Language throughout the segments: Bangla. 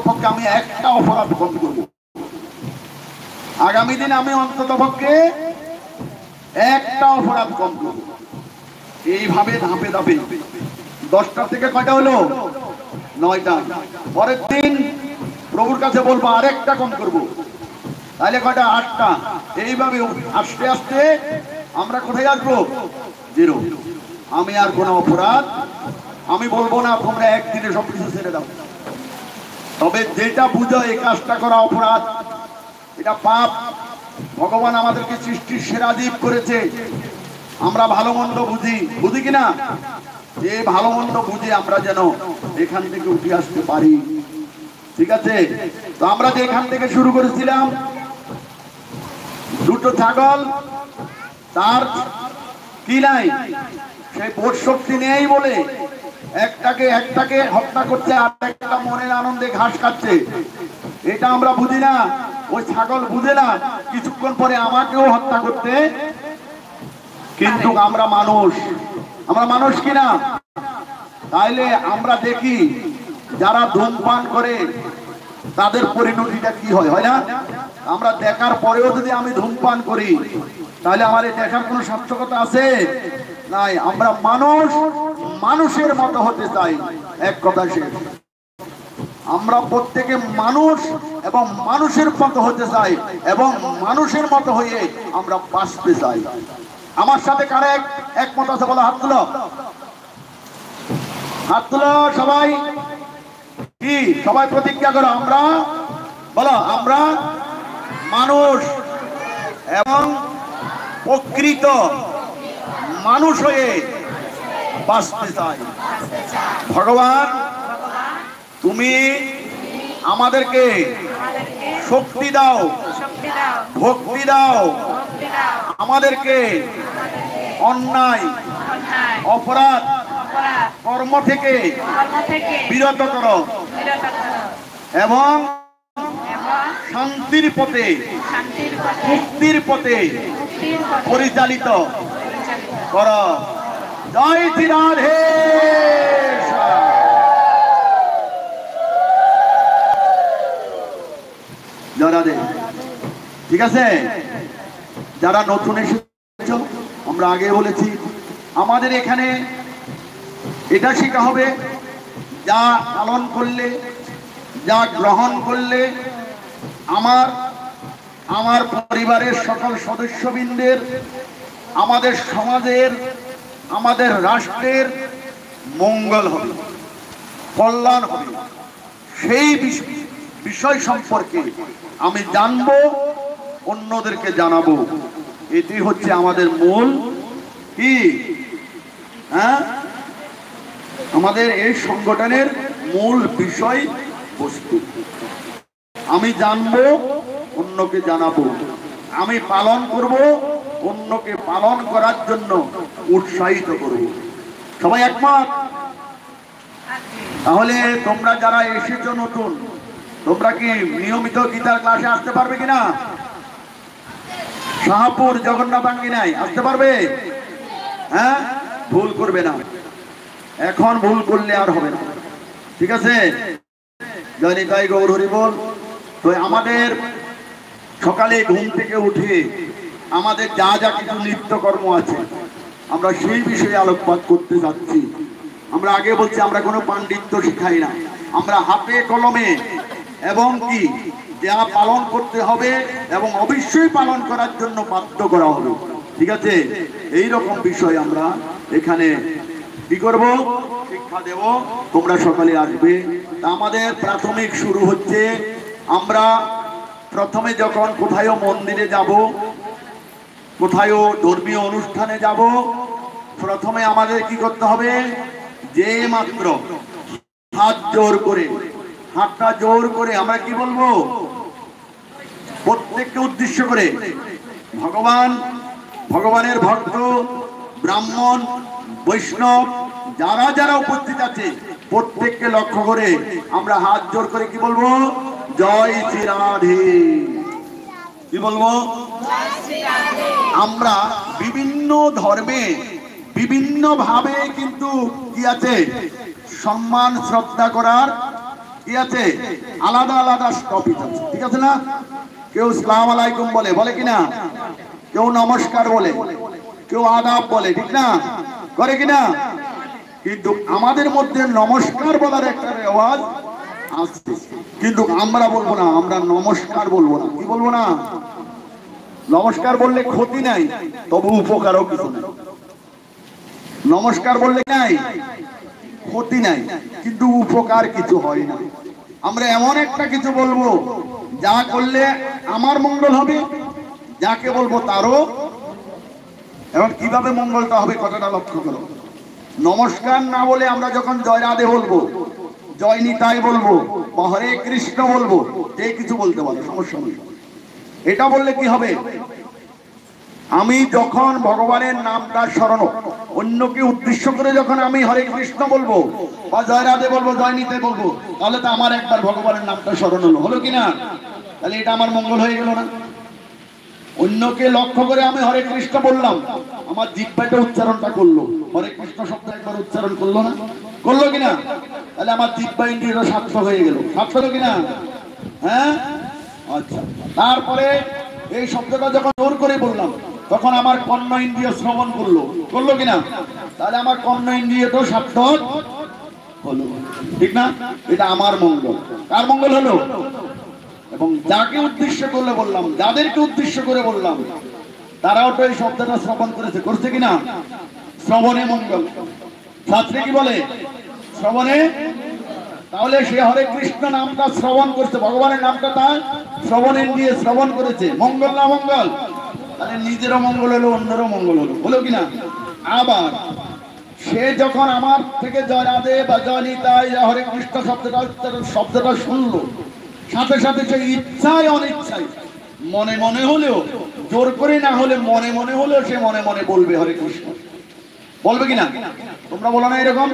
পক্ষে আমি একটা অপরাধ কম করব। আগামী দিন আমি অন্তত পক্ষে একটা অপরাধ কম করব। এইভাবে ধাপে ধাপে 10টা থেকে কয়টা হলো? 9টা। পরের দিন প্রভুর কাছে বলবো আরেকটা কম করব, তাহলে কয়টা? 8টা। এইভাবে আস্তে আস্তে আমরা কোথায় আসবো? 0। আমি আর কোনো অপরাধ আমি বলবো না তোমরা একদিনে সবকিছু ছেড়ে দাও। তবে যেটা বুঝো এই কাজটা করা অপরাধ, এটা পাপ। ভগবান আমাদেরকে সৃষ্টির সেরা জীব করেছে, আমরা ভালো মন্দ বুঝি কিনা? যে ভালো মন্দ বুঝে আমরা যেন এখান থেকে উঠে আসতে পারি। ঠিক আছে? তো আমরা যে এখান থেকে শুরু করেছিলাম, 2টো ছাগল, তার কি নাই? সেই বোধ শক্তি নেই বলে একটাকে হত্যা করছে, আর একটা মনের আনন্দে ঘাস খাচ্ছে। এটা আমরা বুঝি না, ওই ছাগল বুঝে না কিছুক্ষণ পরে আমাকেও হত্যা করতে। কিন্তু আমরা মানুষ কিনা? তাইলে আমরা দেখি যারা ধূমপান করে তাদের পরিণতিটা কি হয়, হয় না? আমরা দেখার পরেও যদি আমি ধূমপান করি, তাহলে আমার এই দেখার কোনো সার্থকতা আছে? নাই। আমরা মানুষের মতো হতে চাই, এক কথা শেষ। আমরা প্রত্যেকে মানুষ এবং মানুষের মতো হতে চাই, এবং মানুষের মতো হয়ে আমরা বাঁচতে চাই। আমার সাথে কারা একমত আছে বলো? হাত তুলো, হাত তুলো সবাই। কি সবাই প্রতিজ্ঞা করো? আমরা বলো, আমরা মানুষ এবং প্রকৃত মানুষ হয়ে বাঁচতে চাই। ভগবান, তুমি আমাদেরকে শক্তি দাও, ভক্তি দাও, আমাদেরকে অন্যায় অপরাধ কর্ম থেকে বিরত করো এবং শান্তির পথে, মুক্তির পথে পরিচালিত করো। জয় শ্রী রাধে। জয় রাধে। ঠিক আছে? যারা নতুন এসেছো, আমরা আগে বলেছি আমাদের এখানে এটা শেখা হবে, যা পালন করলে, যা গ্রহণ করলে আমার পরিবারের সকল সদস্যবৃন্দের, আমাদের সমাজের, আমাদের রাষ্ট্রের মঙ্গল হবে, কল্যাণ হবে। সেই বিষয় সম্পর্কে আমি জানবো, অন্যদেরকে জানাবো। এটি হচ্ছে আমাদের মূল কি, হ্যাঁ, আমাদের এই সংগঠনের মূল বিষয় বস্তু। আমি জানবো, অন্যকে জানাবো। আমি পালন করব, অন্যকে পালন করার জন্য উৎসাহিত করব। সবাই একমত? তাহলে তোমরা যারা এসেছো নতুন, তোমরা কি নিয়মিত গীতার ক্লাসে আসতে পারবে কিনা? শাহপুর জগন্নাথাঙ্গিনায় আসতে পারবে? হ্যাঁ, ভুল করবে না। এখন ভুল করলে আর হবে না। ঠিক আছে? জয় নিতাই গৌর হরি বল। তো আমাদের সকালে ঘুম থেকে উঠে আমাদের যা যা কিছু নিত্যকর্ম আছে, আমরা সেই বিষয়ে আলোকপাত করতে যাচ্ছি। আমরা আগে বলছি আমরা কোনো পাণ্ডিত্য শিখাই না, আমরা হাতে কলমে এবং কি যা পালন করতে হবে এবং অবশ্যই পালন করার জন্য বাধ্য করা হবে। ঠিক আছে? এই রকম বিষয় আমরা এখানে কি করব? শিক্ষা দেব। তোমরা সকালে আসবে। আমাদের প্রাথমিক শুরু হচ্ছে, আমরা প্রথমে যখন কোথাও মন্দিরে যাব, কোথাও ধর্মীয় অনুষ্ঠানে যাব, প্রথমে আমাদের কি করতে হবে? যে মাত্র হাত জোর করে, হাতটা জোর করে আমরা কি বলবো? প্রত্যেককে উদ্দেশ্য করে ভগবানের ভক্ত, ব্রাহ্মণ, বৈষ্ণব যারা যারা উপস্থিত আছে প্রত্যেককে লক্ষ্য করে আমরা হাত জোর করে কি বলবো? জয় শ্রী রাধে। কি বলবো? আমরা বিভিন্ন ধর্মে বিভিন্ন ভাবে কিন্তু কি আছে? সম্মান শ্রদ্ধা করার কি আছে, আলাদা আলাদা টপিক আছে, ঠিক আছে না? কেউ আসসালামু আলাইকুম বলে, বলে কিনা? কেউ নমস্কার বলে, কেউ আদাব বলে, ঠিক না? করে কিনা? কিন্তু আমাদের মধ্যে নমস্কার বলার একটা রেওয়াজ আছে, কিন্তু আমরা বলবো না, আমরা নমস্কার বলবো না। কি বলবো না? নমস্কার বললে ক্ষতি নাই, তবু উপকারও কিছু নাই। নমস্কার বললে নাই ক্ষতি নাই, কিন্তু উপকার কিছু হয় না। আমরা এমন একটা কিছু বলবো যা করলে আমার মঙ্গল হবে, যাকে বলবো তারও। এবার কিভাবে মঙ্গলটা হবে কথাটা লক্ষ্য করো। নমস্কার না বলে আমরা যখন জয় রাধে বলবো, জয় নিতাই বলবো, বা হরে কৃষ্ণ বলবো, যে কিছু বলতে পারো, সমস্যা নেই। এটা বললে কি হবে? আমি যখন ভগবানের নামটা স্মরণ, অন্যকে উদ্দেশ্য করে যখন আমি হরে কৃষ্ণ বলবো বা জয় রাধে বলবো, জয় নিতাই বলবো, তাহলে তো আমার একবার ভগবানের নামটা স্মরণ হলো, হলো কিনা? তাহলে এটা আমার মঙ্গল হয়ে গেল না? অন্যকে লক্ষ্য করে আমি হরে কৃষ্ণ বললাম, আমার জিহ্বাটা উচ্চারণটা করলো, হরে কৃষ্ণ শব্দ একবার উচ্চারণ করলো না? করলো কিনা? তাহলে আমার জিহ্বা ইন্দ্রিয়টা সার্থক হয়ে গেল, সার্থক কিনা? হ্যাঁ, আচ্ছা। তারপরে এই শব্দটা যখন জোর করে বললাম, তখন আমার কর্ণ ইন্দ্রিয় শ্রবণ করলো, করলো কিনা? তাহলে আমার কর্ণ ইন্দ্রিয়টাও সার্থক হলো, ঠিক না? এটা আমার মঙ্গল। কার মঙ্গল হলো? এবং যাকে উদ্দেশ্য করলে বললাম, যাদেরকে উদ্দেশ্য করে বললাম, তারাও তো এই শব্দটা শ্রবণ করেছে, করছে কিনা? শ্রবণে মঙ্গল। শাস্ত্রে কি বলে? শ্রবণে। তাহলে সে হরে কৃষ্ণ নামটা শ্রবণ করছে, ভগবানের নামটা তার শ্রবণে নিয়ে শ্রবণ করেছে, মঙ্গল না মঙ্গল? তাহলে নিজেরও মঙ্গল হলো, অন্যেরও মঙ্গল হলো, হলো কিনা? আবার সে যখন আমার থেকে জয় রাধে বা জয় নিতাই হরে কৃষ্ণ শব্দটা শুনলো, সাথে সাথে সে ইচ্ছায় অনিচ্ছায়, মনে মনে হলেও, জোর করে না হলে মনে মনে হলেও সে মনে মনে বলবে হরে কৃষ্ণ, বলবে কিনা? তোমরা বলো না এরকম?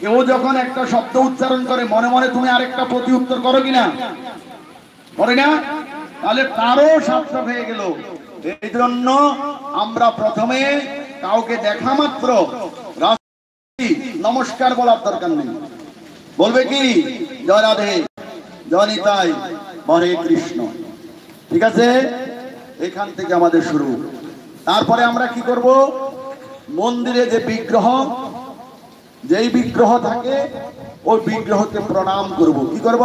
কেউ যখন একটা শব্দ উচ্চারণ করে মনে মনে তুমি আরেকটা প্রতি উত্তর করো কিনা? করে না? তাহলে তারও সার্থক হয়ে গেল। এই জন্য আমরা প্রথমে কাউকে দেখা মাত্র নমস্কার বলার দরকার নেই, বলবে কি জয় রাধে, জয় নিতাই, হরে কৃষ্ণ, ঠিক আছে? এখান থেকে আমাদের শুরু। তারপরে আমরা কি করব? মন্দিরে যে বিগ্রহ, যেই বিগ্রহ থাকে ওই বিগ্রহকে প্রণাম করব। কি করব?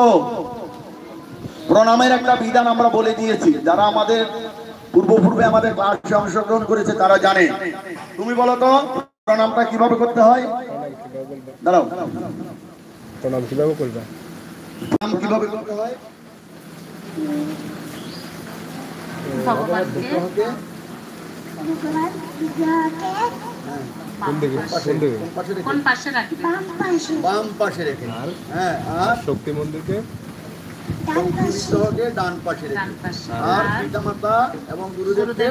প্রণামের একটা বিধান আমরা বলে দিয়েছি, যারা আমাদের পূর্বে আমাদের ক্লাসে অংশগ্রহণ করেছে তারা জানে। তুমি বলো তো প্রণামটা কিভাবে করতে হয়? দাঁড়াও, প্রণাম কিভাবে করবে? প্রণাম কিভাবে করতে হয়? ভগবানকে কোন পাশে রাখবে? বাম পাশে রেখে। হ্যাঁ, আর শক্তি মন্দিরকে ডান পাশে রেখে, আর পিতামাতা এবং গুরুদেবকে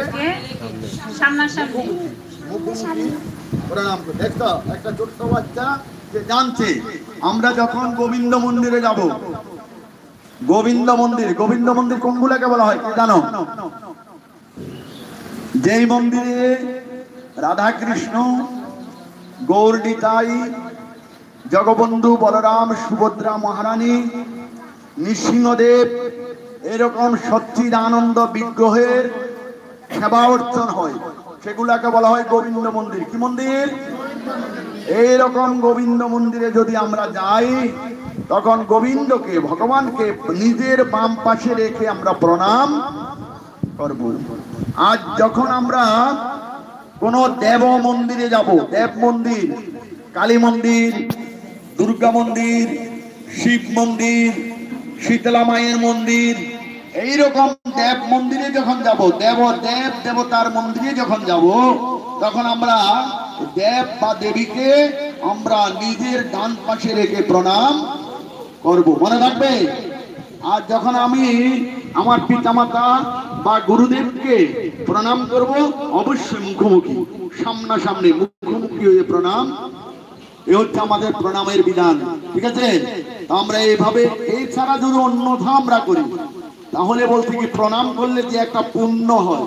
সামনাসামনি মুখোমুখি প্রণাম করতে। দেখো একটা ছোট্ট বাচ্চা যে জানছে আমরা যখন গোবিন্দ মন্দিরে যাব, গোবিন্দ মন্দির কোনগুলোকে বলা হয় কি জানো? যেই মন্দিরে রাধা কৃষ্ণ, গৌর নিতাই, জগবন্ধু বলরাম, সুভদ্রা মহারানী, নৃসিংহদেব, এরকম সচ্চিদানন্দ বিগ্রহের সেবা অর্চন হয়, সেগুলাকে বলা হয় গোবিন্দ মন্দির। কি মন্দির? এইরকম গোবিন্দ মন্দিরে যদি আমরা যাই, তখন গোবিন্দকে, ভগবানকে নিজের বাম পাশে রেখে আমরা প্রণাম করব। আজ যখন আমরা কোন দেব মন্দিরে যাব, দেব মন্দির, কালী মন্দির, দুর্গা মন্দির, শিব মন্দির, শীতলা মায়ের মন্দির, এইরকম দেব মন্দিরে যখন যাব, দেব দেবতার মন্দিরে যখন যাব, তখন আমরা দেব বা দেবীকে আমরা নিজের ডান পাশে রেখে প্রণাম করব, মনে রাখবে। আর যখন আমি আমার পিতামাতা বা গুরুদেবকে প্রণাম করব, অবশ্যই মুখোমুখি, সামনাসামনি মুখোমুখি হয়ে প্রণাম। এ হচ্ছে আমাদের প্রণামের বিধান, ঠিক আছে? আমরা এইভাবে, এই ছাড়া যদি অন্যথা আমরা করি, তাহলে বলতে কি প্রণাম করলে যে একটা পুণ্য হয়,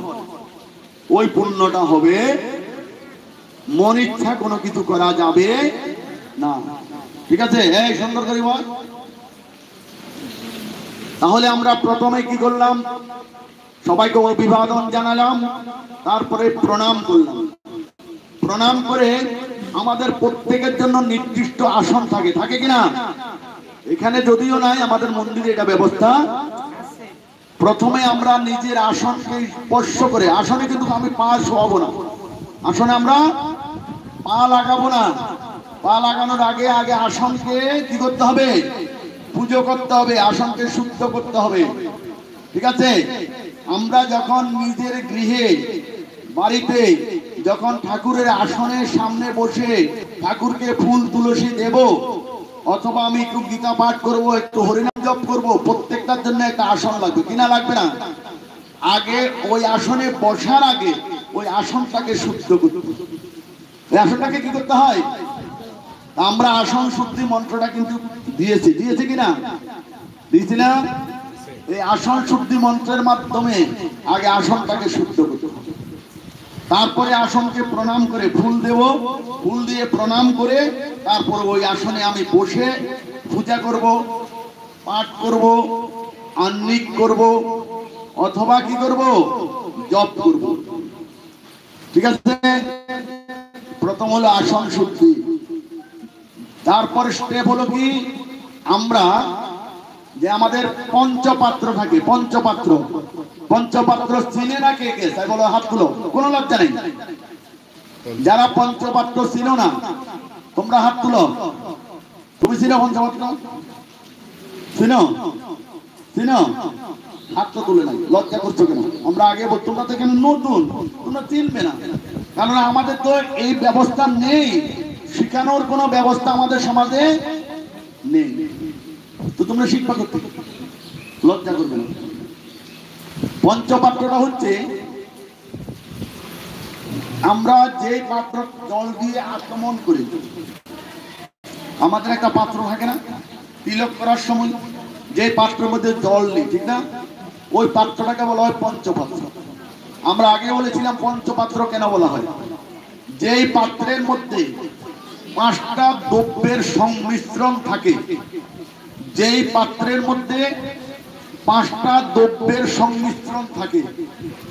ওই পুণ্যটা হবে, মন ইচ্ছা কোনো কিছু করা যাবে না, ঠিক আছে? এই সুন্দর করে বল, তাহলে আমরা প্রথমে কি করলাম? সবাইকে অভিবাদন জানালাম, তারপরে প্রণাম করলাম। প্রণাম করে আমাদের প্রত্যেকের জন্য নির্দিষ্ট আসন থাকে, থাকে কিনা? এখানে যদিও নাই, আমাদের মন্দিরে এটা ব্যবস্থা। প্রথমে আমরা নিজের আসনকে স্পর্শ করে, আসনে কিন্তু আমি পা শোয়াবো না, আসনে আমরা পা লাগাবো না। পা লাগানোর আগে আগে আসনকে কি করতে হবে? পুজো করতে হবে, আসনকে শুদ্ধ করতে হবে। ঠিক আছে? আমরা যখন নিজের গৃহে বাড়িতে যখন ঠাকুরের আসনের সামনে বসে ঠাকুরকে ফুল তুলসী দেব, অথবা আমি একটু গীতা পাঠ করব, একটু হরিনাম জপ করব, প্রত্যেকটার জন্য একটা আসন লাগবে, কিনা লাগবে না? আগে ওই আসনে বসার আগে ওই আসনটাকে শুদ্ধ করতে, ওই আসনটাকে কি করতে হয়? আমরা আসন শুদ্ধি মন্ত্রটা কিন্তু দিয়েছি, দিয়েছি কিনা? দিয়েছি না? এই আসন শুদ্ধি মন্ত্রের মাধ্যমে আগে আসনটাকে শুদ্ধ করতে হবে। তারপরে আসনকে প্রণাম করে ফুল দেব, ফুল দিয়ে প্রণাম করে তারপর ওই আসনে আমি বসে পূজা করব, পাঠ করব, আহ্নিক করব, অথবা কি করব? জপ করব। ঠিক আছে? প্রথম হলো আসন শুদ্ধি। তারপরে স্টেপ হলো কি? আমরা যে আমাদের পঞ্চপাত্র থাকে, পঞ্চপাত্র, পঞ্চপাত্র চিনে না কে কে? তাই বলো হাত তুলো, কোনো লজ্জা নেই। যারা পঞ্চপাত্র চিনো না তোমরা হাত তুলো। তুমি চিনো পঞ্চপাত্র? চিনো? চিনো? হাত তো তুলে নাই, লজ্জা করছো কেন? আমরা আগে তোমরা তো এখানে নতুন, তোমরা চিনবে না, কারণ আমাদের তো এই ব্যবস্থা নেই, শিখানোর কোনো ব্যবস্থা আমাদের সমাজে নেই। তো তোমরা শিক্ষা করতে লজ্জা করবে না। পঞ্চপাত্রটা হচ্ছে আমরা যে পাত্র জল দিয়ে আচমন করি, আমাদের একটা পাত্র থাকে না তিলক করার সময়, যে পাত্রের মধ্যে জল নেই, ঠিক না? ওই পাত্রটাকে বলা হয় পঞ্চপাত্র। আমরা আগে বলেছিলাম পঞ্চপাত্র কেন বলা হয়? যেই পাত্রের মধ্যে 5টা দ্রব্যের সংমিশ্রণ থাকে, যেই পাত্রের মধ্যে 5টা দ্রব্যের সংমিশ্রণ থাকে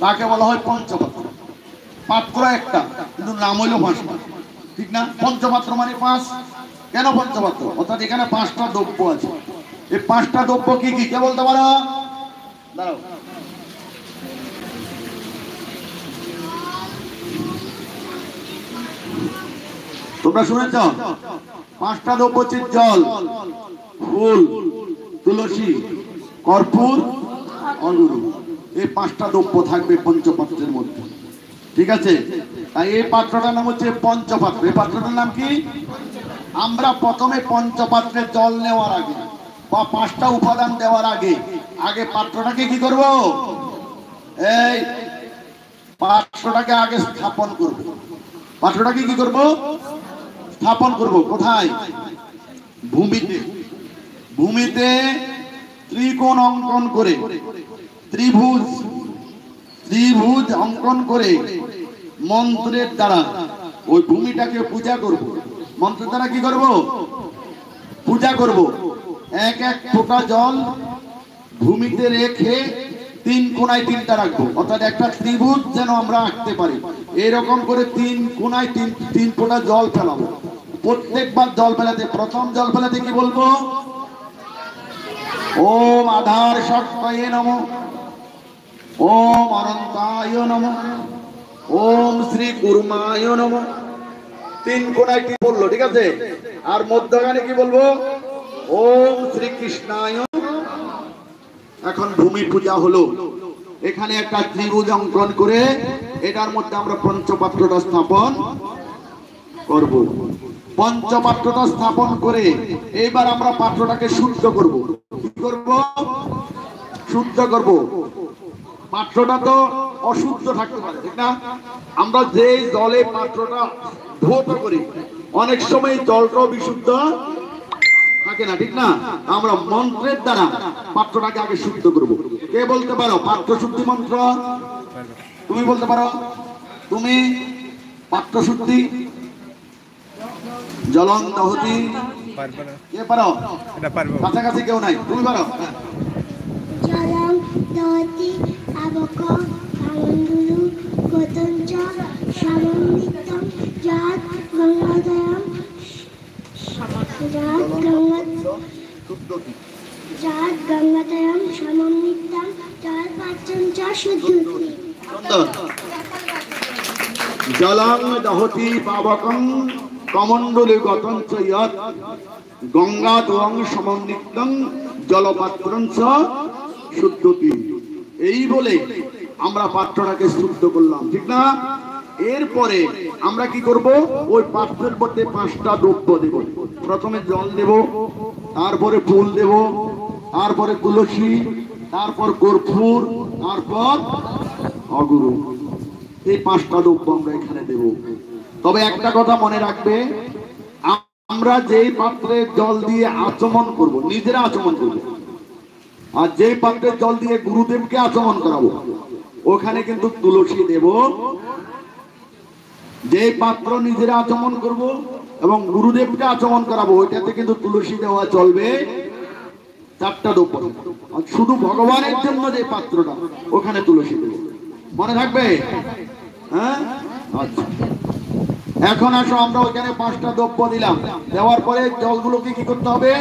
তাকে বলা হয় পঞ্চপাত্র। পাত্র একটা কিন্তু নাম হইল 5টা, ঠিক না? পঞ্চপাত্র মানে 5। কেন পঞ্চপাত্র? অর্থাৎ এখানে 5টা দ্রব্য আছে। এই 5টা দ্রব্য কি কি কে বলতে পারো? দাঁড়াও, তোমরা শুনেছ? 5টা দ্রব্য হচ্ছে জল, ফুল, তুলসী, কর্পূর, অঙ্গুর। এই 5টা দ্রব্য থাকবে পঞ্চপাত্রের মধ্যে। ঠিক আছে? তাই এই পাত্রটার নাম হচ্ছে পঞ্চপাত্র। এই পাত্রটার নাম কি? আমরা প্রথমে পঞ্চপাত্রে জল নেওয়ার আগে বা 5টা উপাদান দেওয়ার আগে আগে পাত্রটাকে কি করব? এই পাত্রটাকে আগে স্থাপন করব। পাত্রটাকে কি করব? স্থাপন করব। কোথায়? ভূমিতে। ভূমিতে ত্রিকোণ অঙ্কন করে, ত্রিভুজ, ত্রিভুজ অঙ্কন করে মন্ত্রের দ্বারা ওই ভূমিটাকে পূজা করব। মন্ত্রের দ্বারা কি করব? পূজা করব। এক এক ফোঁটা জল ভূমিতে রেখে 3 কোণায় 3টা রাখবো, অর্থাৎ একটা ত্রিভুজ যেন আমরা আঁকতে পারি। এরকম করে 3 কোণায় 3 ফোঁটা জল ফেলাবো। প্রত্যেকবার জল ফেলাতে, প্রথম জল ফেলাতে কি বলবো? ওম আধার শক্তয়ে নমঃ, ওম অনন্তায় নমঃ, ওম শ্রী কুর্মায় নমঃ। 3 কোণায় কি বললো? ঠিক আছে? আর মধ্যখানে কি বলবো? ওম শ্রী কৃষ্ণায়। এখন ভূমি পূজা হলো। এখানে একটা ত্রিভুজ অঙ্কন করে এটার মধ্যে আমরা পঞ্চপাত্রটা স্থাপন করব। পঞ্চপাত্রটা স্থাপন করে এইবার আমরা পাত্রটাকে শুদ্ধ করব। কি করব? শুদ্ধ করব। পাত্রটা তো অশুদ্ধ থাকতে পারে, ঠিক না? আমরা যে জলে পাত্রটা ধৌত করি অনেক সময় জলটাও বিশুদ্ধ থাকে না, ঠিক না? আমরা মন্ত্রের দ্বারা পাত্রটাকে আগে শুদ্ধ করব। কে বলতে পারো পাত্র শুদ্ধি মন্ত্র? তুমি বলতে পারো? তুমি পাত্র শুদ্ধি জলং দহতি কে পারো? কাছাকাছি কেউ নাই, তুমি পারো? দহতি আবক কামণ্ডলু গতঞ্চ সমন্বিতম জাত গঙ্গাদয়ম জাত গঙ্গাদয়ম সমন্বিতম জাত পাঁচম চ শুদ্ধতি জলং দহতি পাবকং কমণ্ডলে গতং চ ইয়ৎ গঙ্গাদয়ং সমন্বিতং জলপাত্রং চ শুদ্ধতি। এই বলে আমরা পাত্রটাকে শুদ্ধ করলাম, ঠিক না? এরপরে আমরা কি করব? ওই পাত্রের মধ্যে 5টা দ্রব্য দেব। প্রথমে জল দেব, তারপরে ফুল দেব, তারপরে তুলসী, তারপর কর্পূর, তারপর অগুরু। এই 5টা দ্রব্য আমরা এখানে দেব। তবে একটা কথা মনে রাখবে, আমরা যেই পাত্রে জল দিয়ে আচমন করব, নিজেরা আচমন করব, আর যেই পাত্রে জল দিয়ে গুরুদেবকে আচমন করাবো ওখানে কিন্তু তুলসী দেব। যে পাত্র নিজেরা আচমন করব এবং গুরুদেবকে আচমন করাবো ওইটাতে কিন্তু তুলসী দেওয়া চলবে। 4টা দ্রব্য। আর শুধু ভগবানের জন্য যে পাত্রটা ওখানে তুলসী দেব, মনে থাকবে? হ্যাঁ, আচ্ছা। এখন আসো, আমরা ওইখানে 5টা দ্রব্য দিলাম। দেওয়ার পরে জলগুলোকে কি করতে হবে?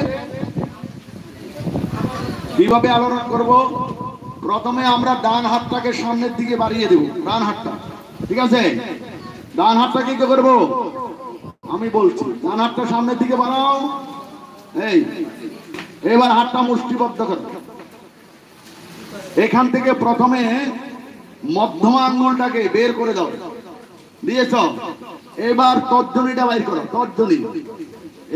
কিভাবে আলোড়ন করব? প্রথমে আমরা ডান হাতটাকে সামনের দিকে বাড়িয়ে দেব, ডান হাতটা, ঠিক আছে? ডান হাতটা কি করব? আমি বলছি, ডান হাতটা সামনের দিকে বাড়াও। এই এবার হাতটা মুষ্টিবদ্ধ করো। এখান থেকে প্রথমে মধ্যমা আঙ্গুলটাকে বের করে দাও, দিয়েছ? এবার তর্জনীটা বাইর করো, তর্জনী।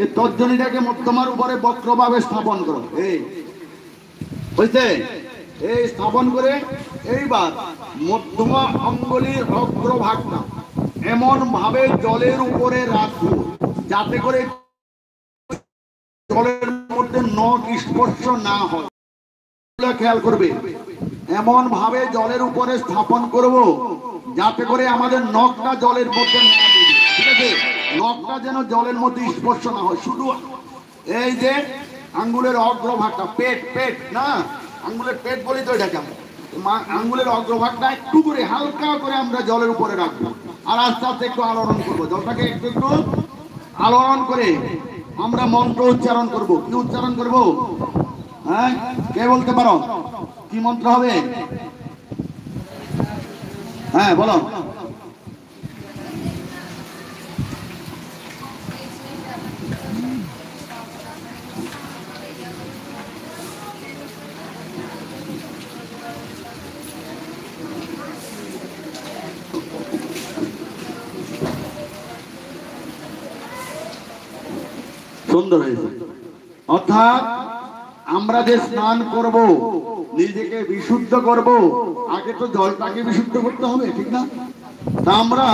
এই তর্জনীটাকে মধ্যমার উপরে বক্রভাবে স্থাপন করো। এই বুঝতে? এই স্থাপন করে এইবার মধ্যমা অঙ্গুলির অগ্রভাগটা এমন ভাবে জলের উপরে রাখবো যাতে করে জলের মধ্যে নখ স্পর্শ না হয়। খেয়াল করবে, এমন ভাবে জলের উপরে স্থাপন করব যাতে করে আমাদের নখটা জলের মধ্যে না ডুবে, ঠিক আছে? নখটা যেন জলের মধ্যে স্পর্শ না হয়। শুধু এই যে আঙ্গুলের অগ্রভাগটা, পেট, পেট না, আঙ্গুলের পেট বলি তো এটাকে আমরা, আঙ্গুলের অগ্রভাগটা একটু করে হালকা করে আমরা জলের উপরে রাখবো। আর আস্তে আস্তে একটু আলোড়ন করবো, জলটাকে একটু একটু আলোড়ন করে আমরা মন্ত্র উচ্চারণ করব। কি উচ্চারণ করব? হ্যাঁ, কে বলতে পারো? কি মন্ত্র হবে? হ্যাঁ বলো। সুন্দর হয়েছে। অর্থাৎ আমরা যে স্নান করব, নিজেকে বিশুদ্ধ করব, আগে তো জলটাকে বিশুদ্ধ করতে হবে, ঠিক না? তা আমরা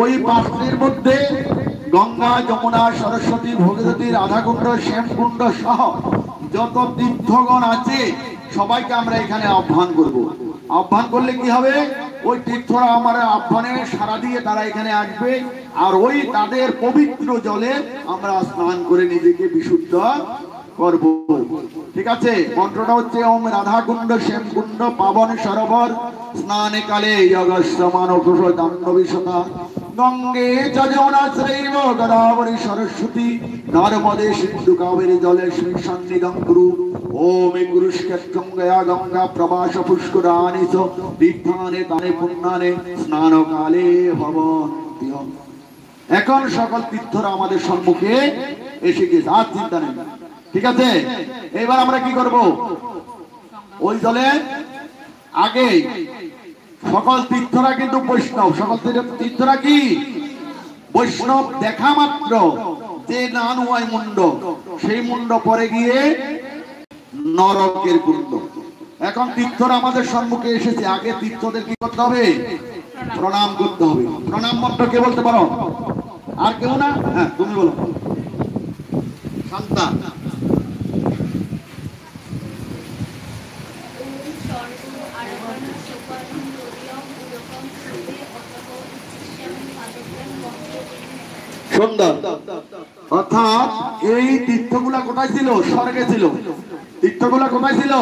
ওই পাত্রের মধ্যে গঙ্গা, যমুনা, সরস্বতী, ভগীরথী, রাধাকুণ্ড, শ্যামকুণ্ড সহ যত তীর্থগণ আছে সবাইকে আমরা এখানে আহ্বান করব। আহ্বান করলে কি হবে? ওই তীর্থরা আমার আহ্বানে সাড়া দিয়ে তারা এখানে আসবে, আর ওই তাদের পবিত্র জলে আমরা স্নান করে নিজেকে বিশুদ্ধ করব, ঠিক আছে? মন্ত্রটা হচ্ছে ওম রাধাকুণ্ড শ্যামকুণ্ড পাবন সরোবর স্নানে কালে যগস্যমান দান্ডবিশতা গঙ্গে চ যমুনা চৈব গোদাবরী সরস্বতী নর্মদে সিন্ধু কাবেরী জলে শ্রী সন্নিধং কুরু ওম কুরুষ্কেত্রঙ্গয়া গঙ্গা প্রবাস পুষ্করাণি চ তীর্থানে তানে পুণ্যানে স্নান কালে ভবন্তি। এখন সকল তীর্থরা আমাদের সম্মুখে এসে গেছে, আর চিন্তা নেই, ঠিক আছে? এবার আমরা কি করব? ওই জলে আগে সকল তীর্থরা কিন্তু বৈষ্ণব, সকল তীর্থরা কি বৈষ্ণব। দেখা মাত্র যে নান হয় মুন্ড, সেই মুন্ড পরে গিয়ে নরকের কুণ্ড। এখন তীর্থরা আমাদের সম্মুখে এসেছে, আগে তীর্থদের কি করতে হবে? প্রণাম করতে হবে। প্রণাম মন্ত্র কে বলতে পারো? আর কেউ না? হ্যাঁ তুমি বলো। শান্তা। সুন্দর। অর্থাৎ এই তীর্থগুলা কোথায় ছিল? স্বর্গে ছিল। তীর্থগুলা কোথায় ছিল?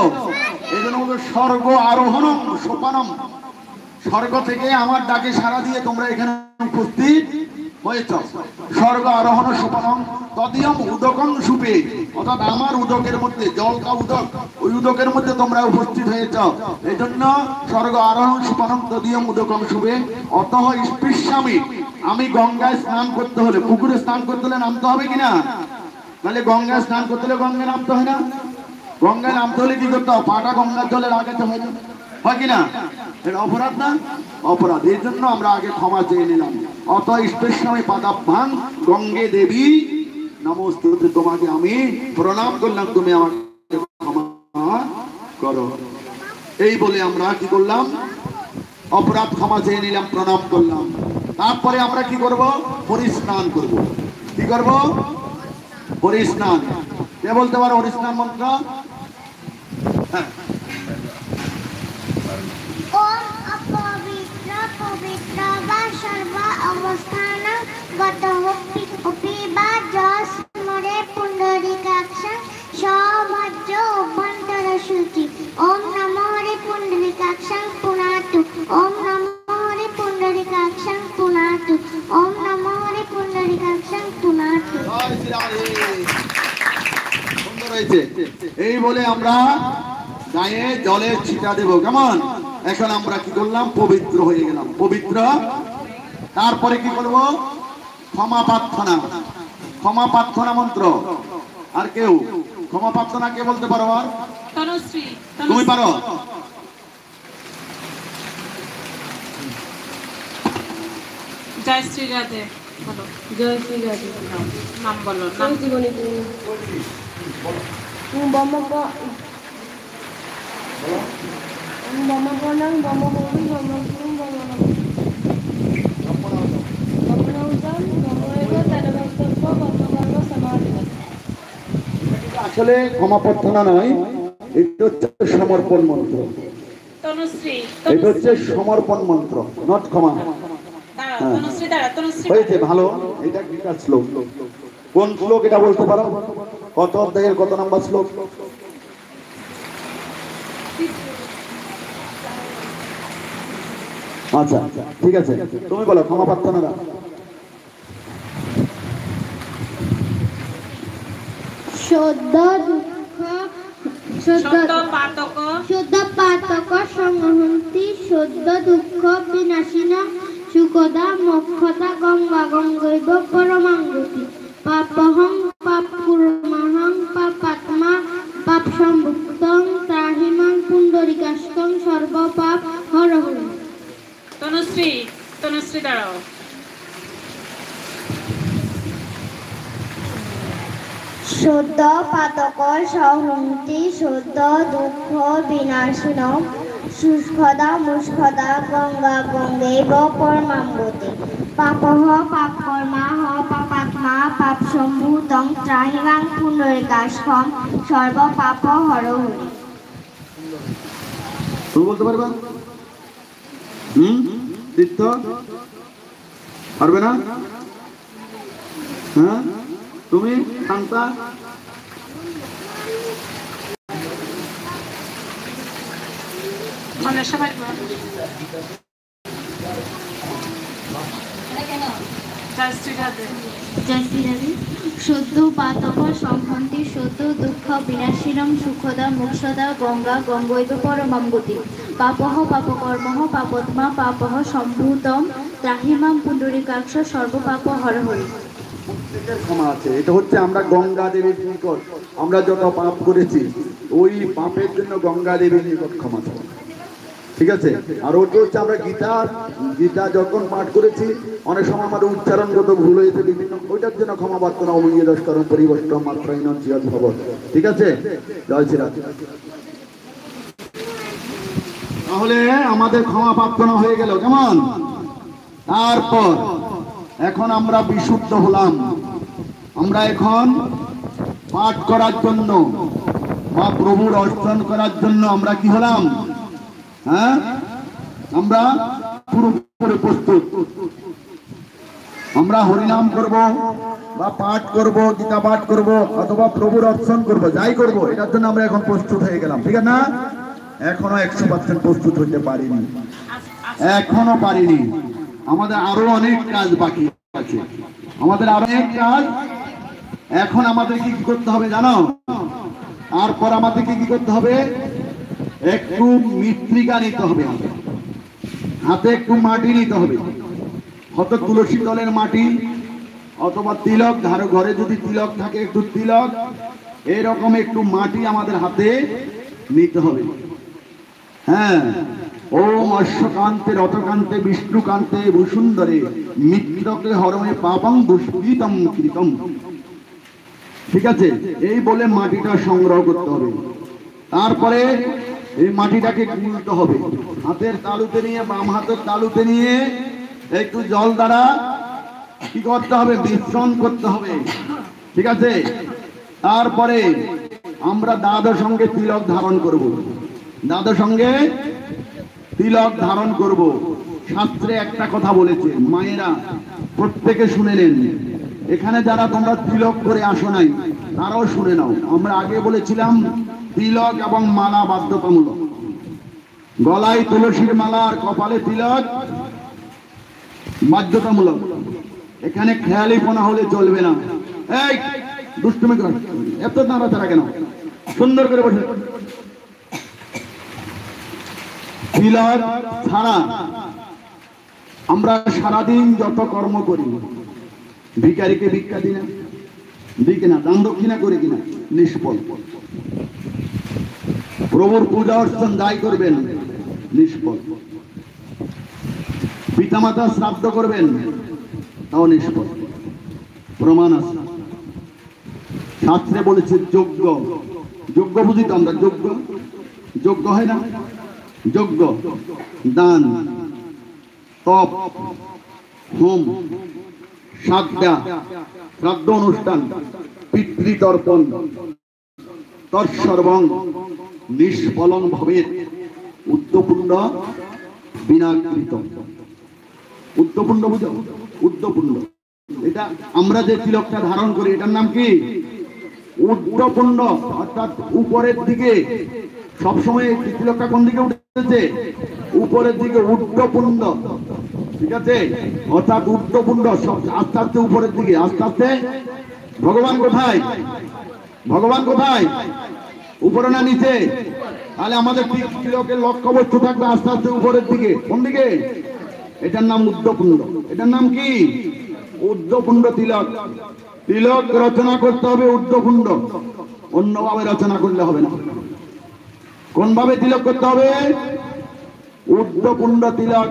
এই জন্য স্বর্গ আরোহণম সোপানম। স্বর্গ থেকে আমার ডাকে সাড়া দিয়ে তোমরা এখানে উপস্থিত হয়েছ। স্বর্গ আরোহণ সোপানম তদিয়ম উদকং সুপে, অর্থাৎ আমার উদকের মধ্যে, জলকা উদক, ওই উদকের মধ্যে তোমরা উপস্থিত হয়েছ। এই জন্য স্বর্গ আরোহণ সোপানম তদিয়ম উদকং সুপে অতঃ স্পৃশ্যামি। আমি গঙ্গায় স্নান করতে হলে, পুকুরে স্নান করতে হলে নামতে হবে কিনা? তাহলে গঙ্গায় স্নান করতে হলে গঙ্গায় নামতে হয় না? গঙ্গায় নামতে হলে কি করতে হবে? পাটা গঙ্গার জলে লাগাতে হয় না, হয় কিনা? এটা অপরাধ না? অপরাধ। এই জন্য আমরা আগে ক্ষমা চেয়ে নিলাম। অত স্পেশাল পাদাভ্যাং গঙ্গে দেবী নমস্তুতে, তোমাকে আমি প্রণাম করলাম, তুমি আমাকে ক্ষমা করো। এই বলে আমরা কি করলাম? অপরাধ ক্ষমা চেয়ে নিলাম, প্রণাম করলাম। তারপরে আমরা কি করব? পরিস্নান করব। কি করব? পরিস্নান। কে বলতে পারো পরিস্নান মন্ত্র? হ্যাঁ। ওম অপবিত্র পবিত্র বা সর্ব অবস্থান গত অপি বা যস্মরে পুণ্ডরিকাক্ষং সভজ্র অভ্যন্তর শুচি। ওম নমো হরি পুণ্ডরিকাক্ষং পুনাতু। ওম নমো হরি পুণ্ডরিকাক্ষং পুনাতু। ওম নমো হরি পুণ্ডরিকাক্ষং পুনাতু। সুন্দর হয়েছে। এই বলে আমরা গায়ে জলের ছিটা দেব, কেমন? এখন আমরা কি করলাম? পবিত্র হয়ে গেলাম, পবিত্র। তারপরে কি করব? ক্ষমা প্রার্থনা। ক্ষমা প্রার্থনা মন্ত্র। আর কেউ ক্ষমা প্রার্থনা কে বলতে পারো? আর তনুশ্রী, তুমি পারো? জয় শ্রী রাধে বলো। জয় শ্রী রাধে নাম বলো। নাম জীবনী আসলে ক্ষমা প্রার্থনা নয়, এটা হচ্ছে সমর্পণ মন্ত্র। তনুশ্রী, এটা হচ্ছে সমর্পণ মন্ত্র, নট ক্ষমা। তনুশ্রী দাঁড়া, তনুশ্রী হয়েছে, ভালো। এটা গীতার শ্লোক। কোন শ্লোক এটা বলতে পারো? কত অধ্যায়ের কত নাম্বার শ্লোক? আচ্ছা ঠিক আছে, তুমি বলো ক্ষমা প্রার্থনা। শুদ্ধ দুঃখ শুদ্ধ পাতক সংহন্তি শুদ্ধ দুঃখ বিনাশিন সুখদা মোক্ষদা গঙ্গা গঙ্গৈব পরমাঙ্গতি। পাপহং পাপকুর্মহং পাপাত্মা পাপ সম্ভুক্তং ত্রাহিমাং পুণ্ডরিকাষ্টং সর্ব পাপ হরহরি। তনুশ্রী, তনুশ্রী দাঁড়াও। শুদ্ধ পাতক সংহন্তি শুদ্ধ দুঃখ বিনাশিনম সুষ্খদা মুষ্খদা গঙ্গা গঙ্গৈব পরমাঙ্গতি। পাপহ পাপকর্মাহ পাপাত্মা পাপ সম্ভূতং ত্রাহিমাং পুণ্ডরিকাষ্টং সর্ব পাপ হরহরি। তুমি বলতে পারবে? তীর্থ পারবে না? হ্যাঁ, তুমি শান্তা? মানে সবাই জয় শ্রী রাধে। জয় শ্রী রাধে। শুদ্ধ পাতক সংহন্তি শুদ্ধ দুঃখ বিনাশিনম সুখদা মোক্ষদা গঙ্গা গঙ্গৈব পরমাঙ্গতি। পাপহ পাপকর্মহ পাপত্মা পাপহ সম্ভূতম ত্রাহিমাং পুণ্ডরিকাক্ষ সর্ব পাপ হরহরি। ক্ষমা আছে। এটা হচ্ছে আমরা গঙ্গা দেবীর নিকট আমরা যত পাপ করেছি, ওই পাপের জন্য গঙ্গা দেবীর নিকট ক্ষমা চাই। ঠিক আছে? আর ওটা হচ্ছে আমরা গীতা যখন পাঠ করেছি, অনেক সময় আমাদের উচ্চারণগত ভুল হয়েছে বিভিন্ন, ওইটার জন্য ক্ষমা প্রার্থনা। অমূল্য দশকরণ পরিবর্তন মাত্রাহীন চিরত ভব। ঠিক আছে? জয় শ্রীরাম। তাহলে আমাদের ক্ষমা প্রার্থনা হয়ে গেল, কেমন? তারপর এখন আমরা বিশুদ্ধ হলাম। আমরা এখন পাঠ করার জন্য বা প্রভুর অর্চন করার জন্য আমরা কি হলাম? হ্যাঁ, আমরা পুরোপুরি প্রস্তুত। আমরা হরিনাম করব বা পাঠ করব, গীতা পাঠ করব অথবা প্রভুর অর্চন করব, যাই করব, এটার জন্য আমরা এখন প্রস্তুত হয়ে গেলাম। ঠিক আছে না? এখনো 100% প্রস্তুত হতে পারিনি, এখনো পারিনি। আমাদের আরো অনেক কাজ বাকি আছে, আমাদের আরো অনেক কাজ। এখন আমাদের কি করতে হবে জানো? তারপর আমাদেরকে কি করতে হবে? একটু মৃত্তিকা নিতে হবে, হাতে একটু মাটি নিতে হবে, হয়তো তুলসী তলের মাটি অথবা তিলক, ঘরে যদি তিলক থাকে একটু তিলক, এরকম একটু মাটি আমাদের হাতে নিতে হবে। হ্যাঁ, ওম অশ্বকান্তে রথকান্তে বিষ্ণুকান্তে ভূসুন্দরে মিত্রকে হরমে পাপং দুষ্কৃতম কৃতম। ঠিক আছে, এই বলে মাটিটা সংগ্রহ করতে হবে। তারপরে এই মাটিটাকে গুলতে হবে, হাতের তালুতে নিয়ে, বাম হাতের তালুতে নিয়ে একটু জল দ্বারা কি করতে হবে? মিশ্রণ করতে হবে। ঠিক আছে, তারপরে আমরা দাদার সঙ্গে তিলক ধারণ করব, দাদার সঙ্গে তিলক ধারণ করব। শাস্ত্রে একটা কথা বলেছে, মায়েরা প্রত্যেকে শুনে নেন। এখানে যারা তোমরা তিলক করে আসো নাই তারাও শুনে নাও। আমরা আগে বলেছিলাম তিলক এবং মালা বাধ্যতামূলক, গলায় তুলসীর মালা আর কপালে তিলক বাধ্যতামূলক। এখানে খেয়ালিপনা হলে চলবে না। এই দুষ্টুমি কর, এত নাড়াচাড়া কেন? সুন্দর করে বসে। তিলক ছাড়া আমরা সারাদিন যত কর্ম করি, ভিখারিকে ভিক্ষা দিই না, দিই কিনা, দান দক্ষিণা করি কিনা, নিষ্ফল। প্রভুর পূজা অর্চন যাই করবেন, নিষ্ফল। পিতামাতা শ্রাদ্ধ করবেন, তাও নিষ্ফল। প্রমাণ আছে, শাস্ত্রে বলেছে যজ্ঞ, যজ্ঞ বুঝি তো আমরা, যজ্ঞ যজ্ঞ হয় না, যজ্ঞ, দান, তপ, হোম, শ্রাদ্ধ অনুষ্ঠান, পিতৃতর্পণ, তৎসর্বং নিষ্ফলং ভবেৎ উদ্যপুণ্ড বিনাকৃত। উদ্যপুণ্ড বুঝো? উদ্যপুণ্ড, এটা আমরা যে তিলকটা ধারণ করি এটার নাম কি? উদ্যপুণ্ড, অর্থাৎ উপরের দিকে। সবসময় তিলকটা কোন দিকে উঠেছে? উপরের দিকে, উদ্যপুণ্ড। ঠিক আছে, অর্থাৎ উদ্যপুণ্ড সব আস্তে আস্তে উপরের দিকে, আস্তে আস্তে। ভগবান কোথায়? ভগবান কোথায়? উপরে না নিচে? তাহলে আমাদের তিলকের লক্ষ্য বস্তু থাকবে আস্তে আস্তে উপরের দিকে। কোন দিকে? এটার নাম উদ্যপুণ্ড। এটার নাম কি? উদ্যপুণ্ড তিলক। তিলক রচনা করতে হবে উদ্যপুণ্ড, অন্যভাবে রচনা করলে হবে না। কোন ভাবে তিলক করতে হবে? উদ্যপুণ্ড তিলক।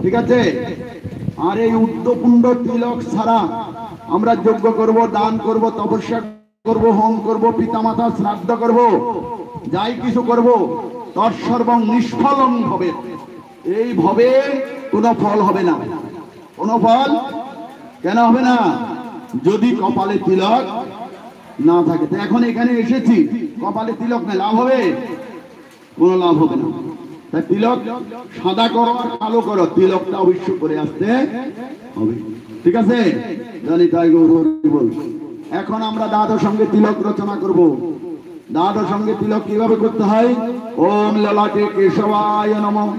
ঠিক আছে, আর এই উদ্যপুণ্ড তিলক ছাড়া আমরা যজ্ঞ করব, দান করব, তপস্যা করব, হোম করব, পিতামাতা শ্রাদ্ধ করব, যাই কিছু করব, তৎসর্বং নিষ্ফলং হবে। এই ভবে কোনো ফল হবে না। কোনো ফল কেন হবে না? যদি কপালে তিলক না থাকে। তো এখন এখানে এসেছি, কপালে তিলক নেই, লাভ হবে? কোনো লাভ হবে না। তাই তিলক সাদা করো আর কালো করো, তিলকটা অবশ্য করে আসতে হবে। ঠিক আছে, জানি তাই গৌর বল। এখন আমরা দাদার সঙ্গে তিলক রচনা করব। দাদার সঙ্গে তিলক কিভাবে করতে হয়? ওম ললাটে কেশবায় নমঃ,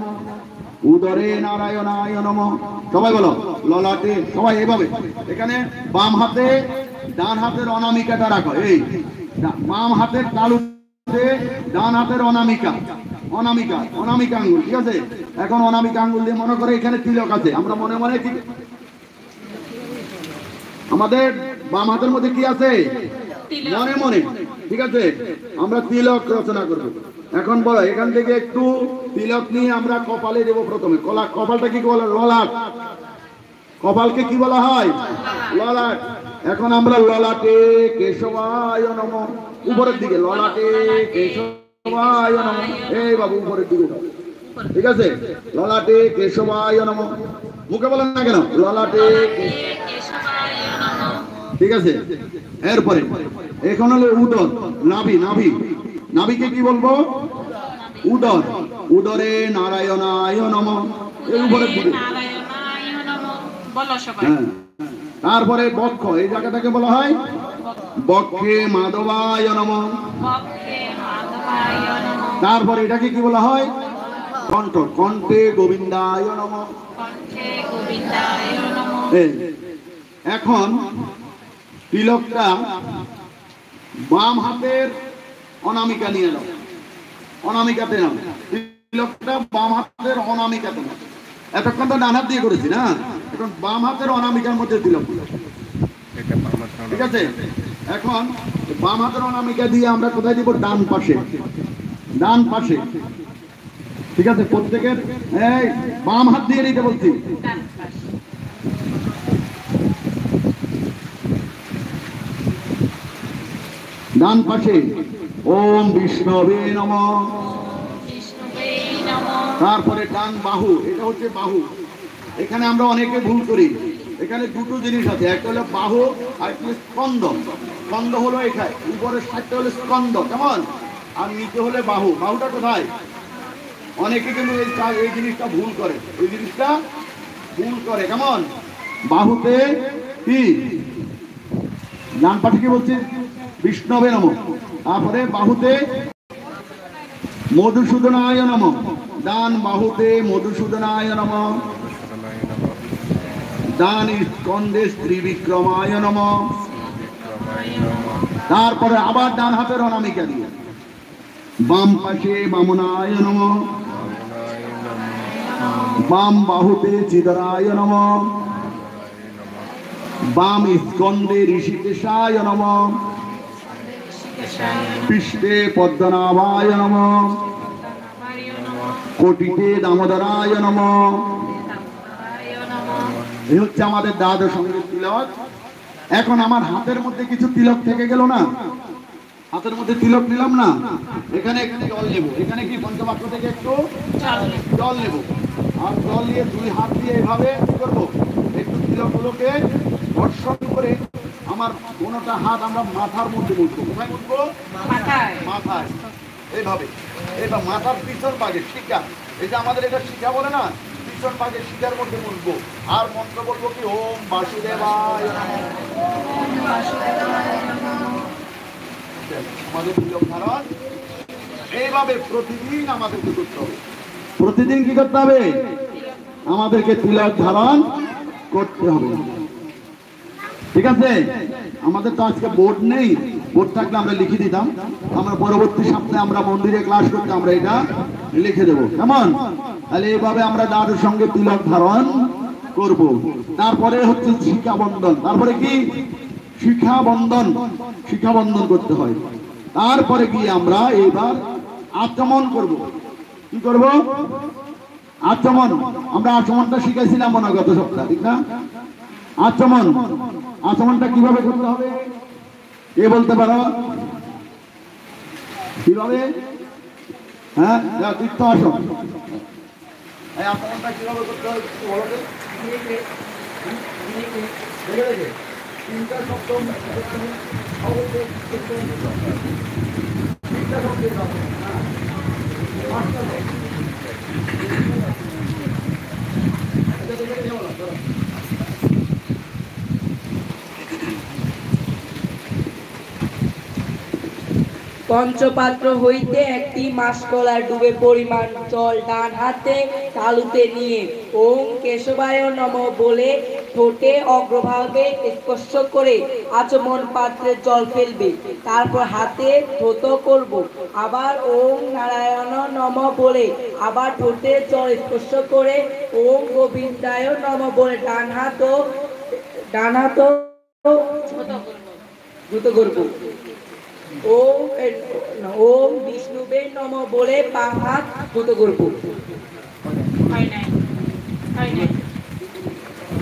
উদরে নারায়ণায় নমঃ। সবাই বলো ললাটে, সবাই এভাবে। এখানে বাম হাতে ডান হাতের অনামিকাটা রাখো, এই বাম হাতের তালুতে ডান হাতের অনামিকা, অনামিকা, অনামিকা আঙ্গুল। ঠিক আছে, এখন অনামিকা আঙ্গুল দিয়ে মনে করে এখানে তিলক আছে। আমরা মনে মনে কি আমাদের বাম হাতের মধ্যে কি আছে? মনে মনে। ঠিক আছে, আমরা তিলক রচনা করব। এখন বলো, এখান থেকে একটু তিলক নিয়ে আমরা কপালে দেব। প্রথমে কপালটা কি বলে? ললাট। কপালকে কি বলা হয়? ললাট। এখন আমরা ললাটে কেশবায় নমঃ, উপরের দিকে ললাটে কেশবায় নমঃ। এই বাবু উপরের দিকে, ঠিক আছে, ললাটে কেশবায় নমঃ। মুখে বলেন না কেন? ললাটে কেশবায় নমঃ। ঠিক আছে, এরপরে এখন হলো উদর, নাভি। নাভি, নাভিকে কি বলবো? উদর। উদরে নারায়ণায় নমঃ, এই উপরের দিকে। হ্যাঁ, তারপরে বক্ষ, এই জায়গাটাকে বলা হয় বক্ষে মাধবায় নমঃ। তারপরে এটাকে কি বলা হয়? কণ্ঠ। কণ্ঠে গোবিন্দায় নমঃ। কণ্ঠে গোবিন্দায় নমঃ। এই, এখন তিলকটা বাম হাতের অনামিকা নিয়ে নাও, অনামিকাতে নাও। তিলকটা বাম হাতের অনামিকাতে নাও। এতক্ষণ তো ডান হাত দিয়ে করেছি না, এখন বাম হাতের অনামিকার মধ্যে তিলক। ঠিক আছে, এখন বাম হাতের অনামিকা দিয়ে আমরা কোথায় দিব? ডান পাশে, ডান পাশে। ঠিক আছে, প্রত্যেকের এই বাম হাত দিয়ে নিতে বলছি। ডান পাশে। ডান পাশে ওম বিষ্ণবে নমঃ। বিষ্ণুবে নমঃ। তারপরে ডান বাহু, এটা হচ্ছে বাহু। এখানে আমরা অনেকে ভুল করি, এখানে দুটো জিনিস আছে, একটা হলো বাহু আর একটা স্কন্দ। স্কন্দ হলো এখানে, উপরের সাইডটা হলো স্কন্দ, কেমন? আর নিচে হলে বাহু। বাহুটা কোথায়? অনেকে কিন্তু এই জিনিসটা ভুল করে, এই জিনিসটা ভুল করে, কেমন? বাহুতে কি? ডান পাশে কি বলছে? বিষ্ণবে নমঃ। তারপরে বাহুতে মধুসূদনায় নমঃ। ডান বাহুতে মধুসূদনায় নমঃ। ডান স্কন্ধে ত্রিবিক্রমায় নমঃ। তারপরে আবার ডান হাতের অনামিকা দিয়ে বাম পাশে বামনায় নমঃ। বাম বাহুতে চিদরায় নমঃ। বাম স্কন্ধে ঋষিকেশায় নমঃ। পৃষ্ঠে পদ্মনাভায় নমঃ। কোটিতে দামোদরায় নমঃ। এই হচ্ছে আমাদের দ্বাদশ সঙ্গীত তিলক। এখন আমার হাতের মধ্যে কিছু তিলক থেকে গেল না, হাতের মধ্যে তিলক নিলাম না, এখানে একটু জল নেব। এখানে কি পঞ্চবাক্য থেকে একটু জল নেব, আর জল নিয়ে দুই হাত দিয়ে এইভাবে কি করবো? একটু তিলকগুলোকে ঘর্ষণ করে আমার কোনোটা হাত আমরা মাথার মধ্যে মুছবো। কোথায় মুছবো? মাথায়। মাথায়, এইভাবে। এইবার মাথার পিছন ভাগে শিখা, এই যে আমাদের এটা শিখা বলে না, পিছন ভাগে শিখার মধ্যে মুছবো। আর মন্ত্র বলবো কি? ওম বাসুদেবায় নমঃ। আমাদের তিলক ধারণ এইভাবে প্রতিদিন আমাদেরকে করতে হবে। প্রতিদিন কি করতে হবে? আমাদেরকে তিলক ধারণ করতে হবে। ঠিক আছে, আমাদের তো আজকে বোর্ড নেই, বোর্ড থাকলে আমরা লিখে দিতাম। আমরা পরবর্তী সপ্তাহে আমরা মন্দিরে ক্লাস করতে আমরা এটা লিখে দেবো, কেমন? তাহলে এইভাবে আমরা দাদুর সঙ্গে তিলক ধারণ করব। তারপরে হচ্ছে শিখা বন্ধন। তারপরে কি? শিখা বন্ধন, শিখা বন্ধন করতে হয়। তারপরে গিয়ে আমরা এইবার আচমন করব। কি করব? আচমন। আমরা আচমনটা শিখাইছিলাম মনে গত সপ্তাহে, ঠিক না? আচমন, আচমনটা কিভাবে করতে হবে এ বলতে পারো? কিভাবে? হ্যাঁ, তীর্থ আসন। এই আচমনটা কিভাবে করতে হবে বলো তো? তিনটা শব্দ পঞ্চপাত্র হইতে একটি মাসকলার ডুবে পরিমাণ জল ডান হাতে তালুতে নিয়ে ওম কেশবায় নমঃ বলে ঠোঁটে অগ্রভাগে স্পর্শ করে আচমন পাত্রে জল ফেলবে। তারপর হাতে ধৌত করব। আবার ওম নারায়ণ নমঃ বলে আবার ঠোঁটে জল স্পর্শ করে ওম গোবিন্দায় নমঃ বলে ডান হাত ধৌত করব। ওম বিষ্ণুবে নমঃ বলে বাম হাত ধৌত করব।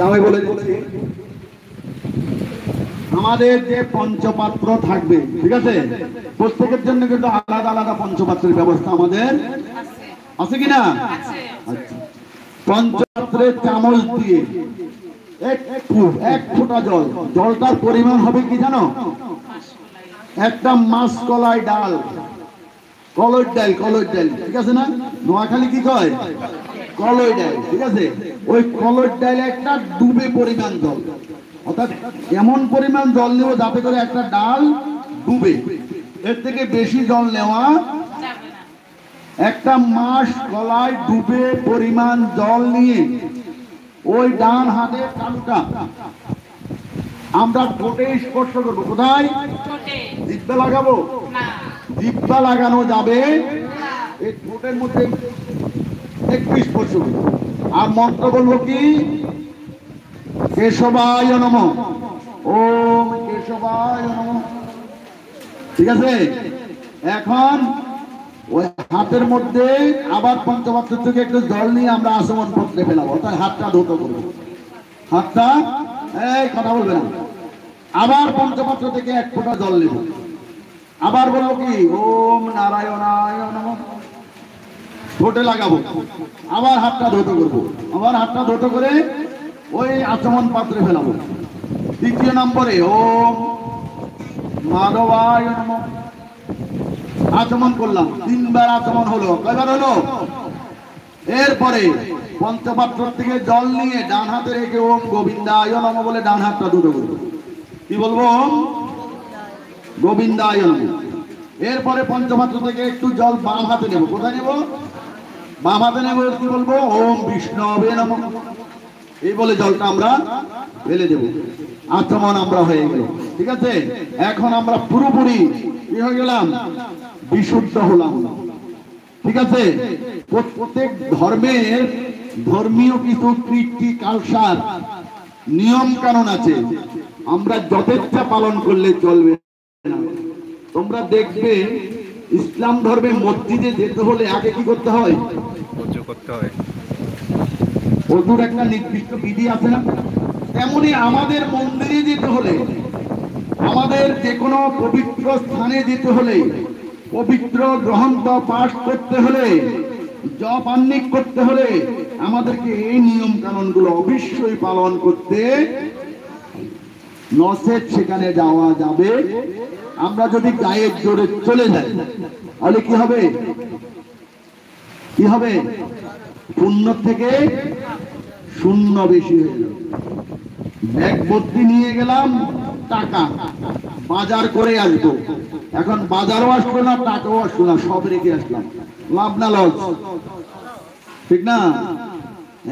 আমি বলে দিচ্ছি, আমাদের যে পঞ্চপাত্র থাকবে, ঠিক আছে, প্রত্যেকের জন্য কিন্তু আলাদা আলাদা পঞ্চপাত্রের ব্যবস্থা আমাদের আছে কিনা? আচ্ছা, পঞ্চপাত্রের চামচ দিয়ে এক ফোঁটা জল, জলটার পরিমাণ হবে কি জানো? একটা মাসকলাই ডাল, কলই ডাল, কলই ডাল, ঠিক আছে না? নোয়াখালী কি কয়? কলই ডাল, ঠিক আছে? ওই কলই ডালে একটা ডুবে পরিমাণ জল, অর্থাৎ এমন পরিমাণ জল নেব যাতে করে একটা ডাল ডুবে। এর থেকে বেশি জল নেওয়া একটা মাস গলায় ডুবে পরিমাণ জল নিয়ে ওই ডান হাতের তালুটা আমরা ঠোঁটে স্পর্শ করবো। কোথায়? ঠোঁটে। জিহ্বা লাগাবো না। জিহ্বা লাগানো যাবে, এই ঠোঁটের মধ্যে একটু স্পর্শ করবো। আর মন্ত্র বলবো কি? কেশবায় নমঃ, ওম কেশবায় নমঃ। ঠিক আছে? এখন ওই হাতের মধ্যে আবার পঞ্চপাত্র থেকে একটু জল নিয়ে আমরা আচমন পত্রে ফেলাবো, অর্থাৎ হাতটা ধৌত করবো। হাতটা, এই কথা বলবে না, আবার পঞ্চপাত্র থেকে এক ফোঁটা জল নেব। আবার বলবো কি? ওম নারায়ণায় নমঃ, ঠোঁটে লাগাবো। আবার হাতটা ধৌত করবো, আবার হাতটা ধৌত করে ওই আচমন পাত্রে ফেলাবো। দ্বিতীয় নম্বরে ওম মাধবায় নমঃ, আচমন করলাম, 3 বার আচমন হলো। কয়বার হলো? এরপরে পঞ্চপাত্র থেকে জল নিয়ে ডান হাতে রেখে ওম গোবিন্দায় নমঃ বলে ডান হাতটা দুটো করবো। কি বলবো? ওম গোবিন্দায় নমঃ। এরপরে পঞ্চপাত্র থেকে একটু জল বাম হাতে নেব। কোথায় নেব? বাম হাতে নেব। কি বলবো? ওম বিষ্ণবে নমঃ, এই বলে জলটা আমরা ফেলে দেব। আচমন আমরা হয়ে গেল। ঠিক আছে? এখন আমরা পুরোপুরি কি হয়ে গেলাম? বিশুদ্ধ হলাম। ঠিক আছে? প্রত্যেক ধর্মের ধর্মীয় কিছু কীর্তি কালচার নিয়ম কানুন আছে, আমরা যথেচ্ছা পালন করলে চলবে না। তোমরা দেখবে ইসলাম ধর্মে মসজিদে যেতে হলে আগে কি করতে হয়? ওযু করতে হয়। ওযুর একটা নির্দিষ্ট বিধি আছে না? তেমনি আমাদের মন্দিরে যেতে হলে, আমাদের যে কোনো পবিত্র স্থানে যেতে হলে, পবিত্র গ্রন্থ পাঠ করতে হলে, জপ আহ্নিক করতে হলে আমাদেরকে এই নিয়ম কানুন গুলো অবশ্যই পালন করতে, নচেত সেখানে যাওয়া যাবে। আমরা যদি গায়ের জোরে চলে যাই তাহলে কি হবে? কি হবে? পুণ্য থেকে শূন্য বেশি হয়ে যাবে। ব্যাগ ভর্তি নিয়ে গেলাম টাকা, বাজার করে আসবো, এখন বাজারও আসলো না, টাকাও আসলো না, সব রেখে আসলাম। লাভ না লস? ঠিক না?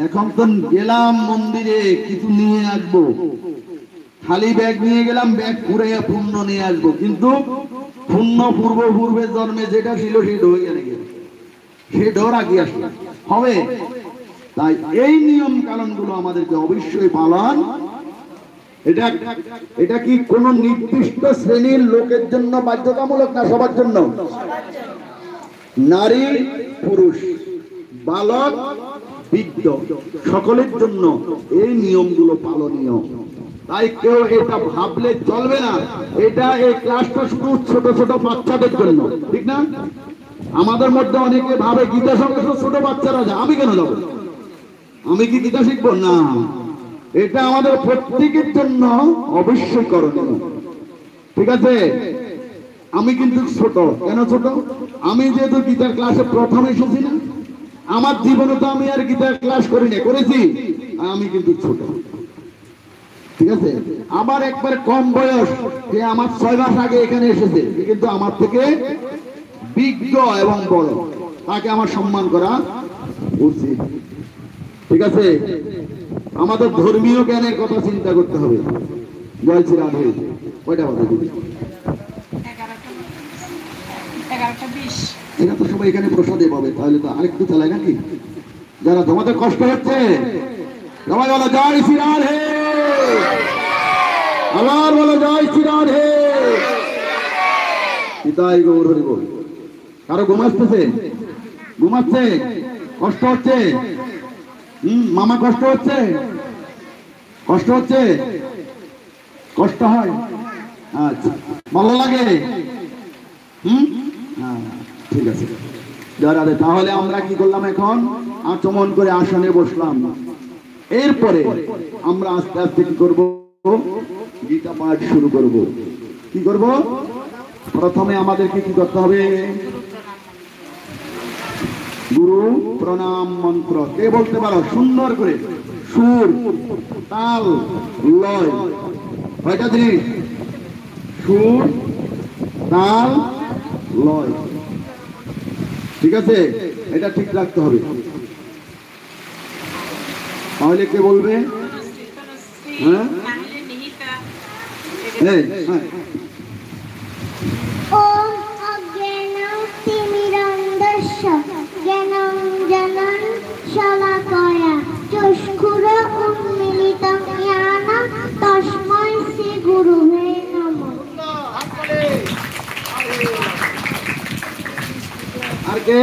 এখন তো গেলাম মন্দিরে কিছু নিয়ে আসবো, খালি ব্যাগ নিয়ে গেলাম, ব্যাগ ঘুরে পুণ্য নিয়ে আসবো, কিন্তু পুণ্য পূর্বের জন্মে যেটা ছিল সেই ঢোকে গেল, সে ঢোর আগে আসলো হবে। তাই এই নিয়ম কানুন গুলো আমাদেরকে অবশ্যই পালন। এটা কি কোন নির্দিষ্ট শ্রেণীর লোকের জন্য বাধ্যতামূলক না সবার জন্য? নারী পুরুষ বালক বৃদ্ধ সকলের জন্য এই নিয়মগুলো পালনীয়। তাই কেউ এটা ভাবলে চলবে না এটা এই ক্লাসটা শুধু ছোট ছোট বাচ্চাদের জন্য, ঠিক না? আমাদের মধ্যে অনেকে ভাবে গীতা সঙ্গে ছোট বাচ্চারা যায়, আমি কেন যাবো? আমি কি গীতা শিখবো? না, এটা আমাদের প্রত্যেকের জন্য অবশ্যই করণীয়। ঠিক আছে? আমি কিন্তু ছোট। কেন ছোট? আমি যেহেতু গীতার ক্লাসে প্রথম এসেছি না, আমার জীবনে তো আমি আর গীতার ক্লাস করি না, করেছি, আমি কিন্তু ছোট। ঠিক আছে? আবার একবার কম বয়স, যে আমার 6 মাস আগে এখানে এসেছে, কিন্তু আমার থেকে বিজ্ঞ এবং বড়, তাকে আমার সম্মান করা উচিত। ঠিক আছে? আমাদের ধর্মীয় জ্ঞানের কথা চিন্তা করতে হবে। জয় শ্রী রাধে। কয়টা বাজে? 11:20। এরা তো সবাই এখানে প্রসাদে পাবে, তাহলে তো আরেকটু চালায় নাকি? যারা তোমাদের কষ্ট হচ্ছে সবাই বলো জয় শ্রী রাধে, আবার বলো জয় শ্রী রাধে। পিতাই গৌর হরি বল। কারো ঘুমাচ্ছে? ঘুমাচ্ছে? কষ্ট হচ্ছে? মামা কষ্ট হচ্ছে? কষ্ট হচ্ছে? কষ্ট হয়? আচ্ছা, ভালো লাগে? ঠিক আছে। তাহলে আমরা কি করলাম? এখন আচমন করে আসনে বসলাম। এরপরে আমরা আস্তে আস্তে কি করব? গীতা পাঠ শুরু করব। কি করব? প্রথমে আমাদেরকে কি করতে হবে? গুরু প্রণাম মন্ত্র কে বলতে পারো সুন্দর করে? সুর, তাল, লয়, কয়টা জিনিস? সুর, তাল, লয়। ঠিক আছে, এটা ঠিক রাখতে হবে। তাহলে কে বলবে? হ্যাঁ এই, হ্যাঁ। ওম অজ্ঞানতিমিরান্ধস্য জ্ঞানাঞ্জনং শলাকায়া চক্ষুরা উন্মীলিতং জ্ঞান তস্मै শ্রী গুরুবে নমঃ। আর কে?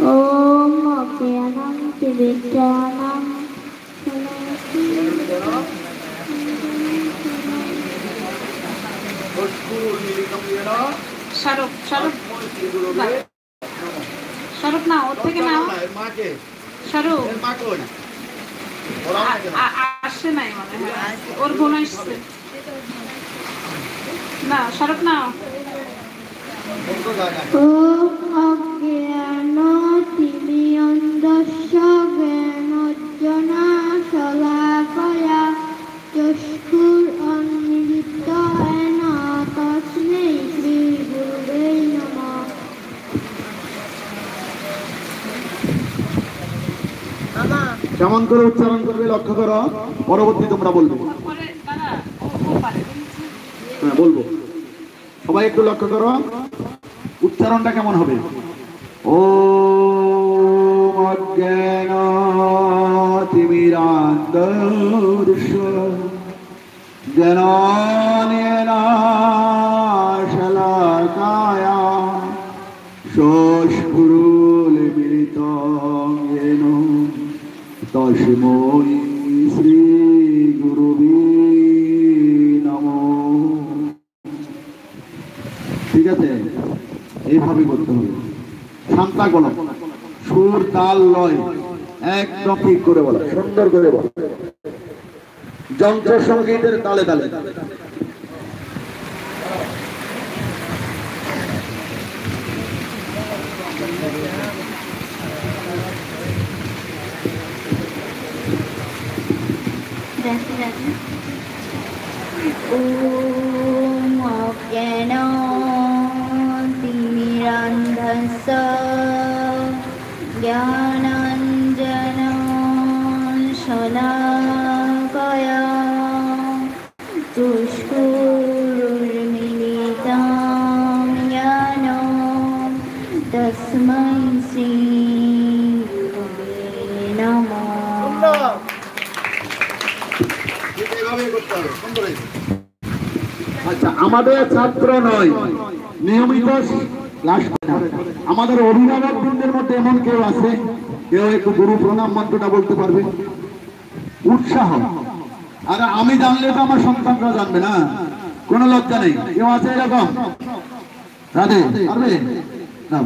ওম অজ্ঞানতিমিরান্ধস্য স্বরূপ না, ওর থেকে নাও। স্বরূপ আসছে নাই মনে হয়, ওর বোন আসছে না। স্বরূপ নাও। ওম অজ্ঞানতিমিরান্ধস্য জ্ঞানাঞ্জনং শলাকায়া চক্ষুর উন্মীলিতং তস্मै শ্রী গুরুবে নমঃ। কেমন করে উচ্চারণ করবে লক্ষ্য করো, পরবর্তী তোমরা বলবে। পরে দাদা ও পারে। হ্যাঁ বলবো, সবাই একটু লক্ষ্য করো উচ্চারণটা কেমন হবে। ওম অজ্ঞানতিমিরান্ধস্য জ্ঞানাঞ্জনং শলাকায়া চক্ষুরুন্মীলিতং জ্ঞান তস্मै শ্রী গুরুবে নমঃ। ঠিক আছে, এইভাবে করতে হবে। শান্তা গলা, সুর তাল লয় একদম ঠিক করে বলা, সুন্দর করে বলা, যন্ত্র সঙ্গীতের তালে তালে। ওম অজ্ঞানতিমিরান্ধস্য জ্ঞানাঞ্জনং শলাকায়া চক্ষুরুন্মীলিতং জ্ঞান তস্मै শ্রী গুরুবে নমঃ। আচ্ছা, আমাদের ছাত্র নয়, নিয়মিত ক্লাস করে। আমাদের অভিভাবক বৃন্দের মধ্যে এমন কেউ আছে, কেউ একটু গুরু প্রণাম মন্ত্রটা বলতে পারবে? উৎসাহ। আর আমি জানলে তো আমার সন্তানরা জানবে না, কোনো লজ্জা নেই। কেউ আছে এরকম? রাধে পারবে না?